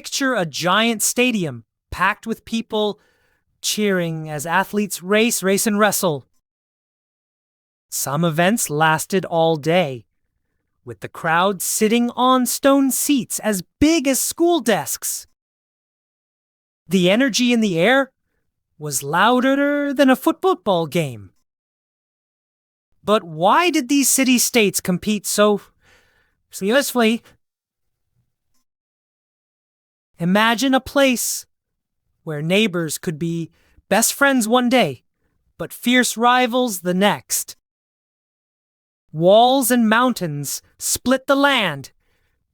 Picture a giant stadium packed with people cheering as athletes race, and wrestle. Some events lasted all day, with the crowd sitting on stone seats as big as school desks. The energy in the air was louder than a football game. But why did these city-states compete so fiercely? Imagine a place where neighbors could be best friends one day, but fierce rivals the next. Walls and mountains split the land,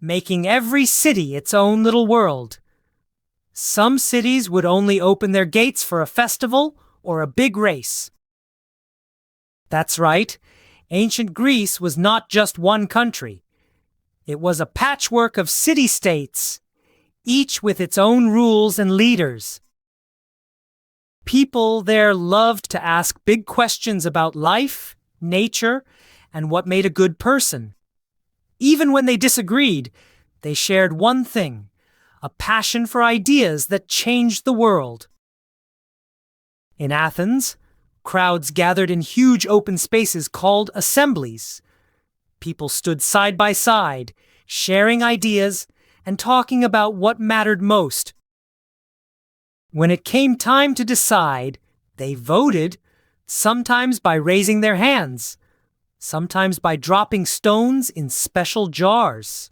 making every city its own little world. Some cities would only open their gates for a festival or a big race. That's right, ancient Greece was not just one country. It was a patchwork of city-states, each with its own rules and leaders. People there loved to ask big questions about life, nature, and what made a good person. Even when they disagreed, they shared one thing: a passion for ideas that changed the world. In Athens, crowds gathered in huge open spaces called assemblies. People stood side by side, sharing ideas and talking about what mattered most. When it came time to decide, they voted, sometimes by raising their hands, sometimes by dropping stones in special jars.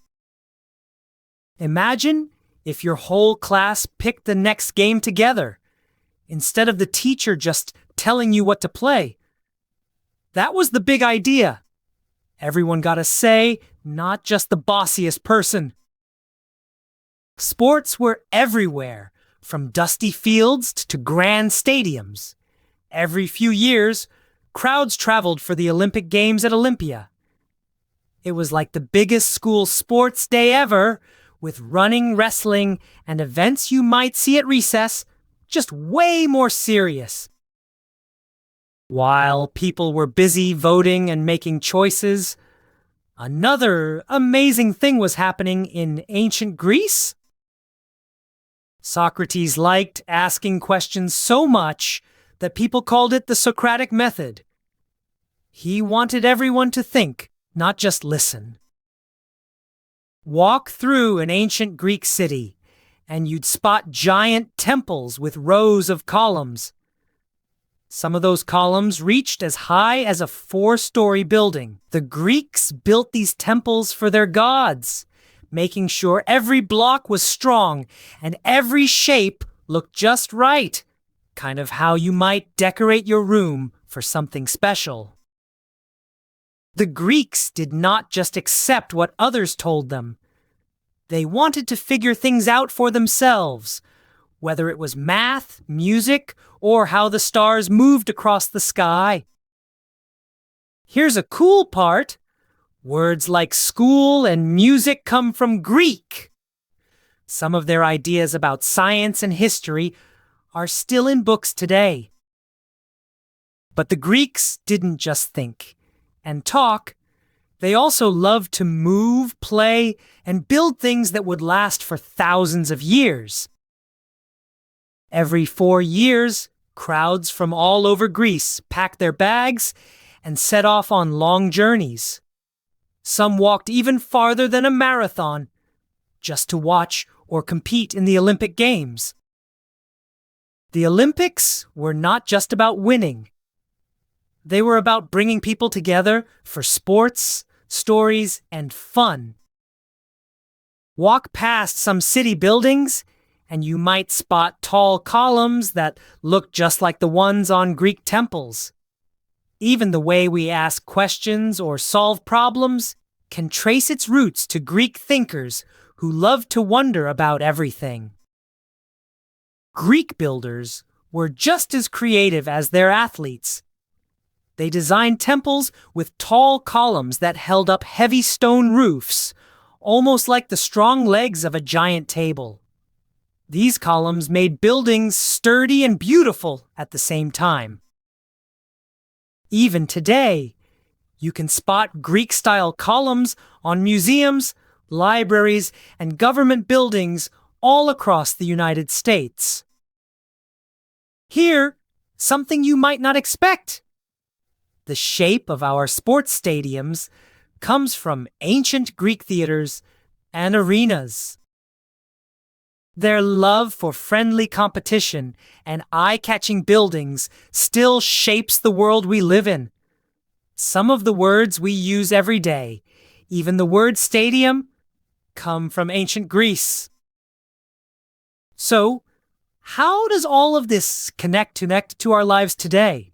Imagine if your whole class picked the next game together, instead of the teacher just telling you what to play. That was the big idea. Everyone got a say, not just the bossiest person. Sports were everywhere, from dusty fields to grand stadiums. Every few years, crowds traveled for the Olympic Games at Olympia. It was like the biggest school sports day ever, with running, wrestling, and events you might see at recess, just way more serious. While people were busy voting and making choices, another amazing thing was happening in ancient Greece. Socrates liked asking questions so much that people called it the Socratic method. He wanted everyone to think, not just listen. Walk through an ancient Greek city, and you'd spot giant temples with rows of columns. Some of those columns reached as high as a 4-story building. The Greeks built these temples for their gods, making sure every block was strong and every shape looked just right, kind of how you might decorate your room for something special. The Greeks did not just accept what others told them. They wanted to figure things out for themselves, whether it was math, music, or how the stars moved across the sky. Here's a cool part. Words like school and music come from Greek. Some of their ideas about science and history are still in books today. But the Greeks didn't just think and talk. They also loved to move, play, and build things that would last for thousands of years. Every 4 years, crowds from all over Greece packed their bags and set off on long journeys. Some walked even farther than a marathon, just to watch or compete in the Olympic Games. The Olympics were not just about winning. They were about bringing people together for sports, stories, and fun. Walk past some city buildings, and you might spot tall columns that look just like the ones on Greek temples. Even the way we ask questions or solve problems can trace its roots to Greek thinkers who loved to wonder about everything. Greek builders were just as creative as their athletes. They designed temples with tall columns that held up heavy stone roofs, almost like the strong legs of a giant table. These columns made buildings sturdy and beautiful at the same time. Even today, you can spot Greek-style columns on museums, libraries, and government buildings all across the United States. Here, something you might not expect. The shape of our sports stadiums comes from ancient Greek theaters and arenas. Their love for friendly competition and eye-catching buildings still shapes the world we live in. Some of the words we use every day, even the word stadium, come from ancient Greece. So, how does all of this connect to our lives today?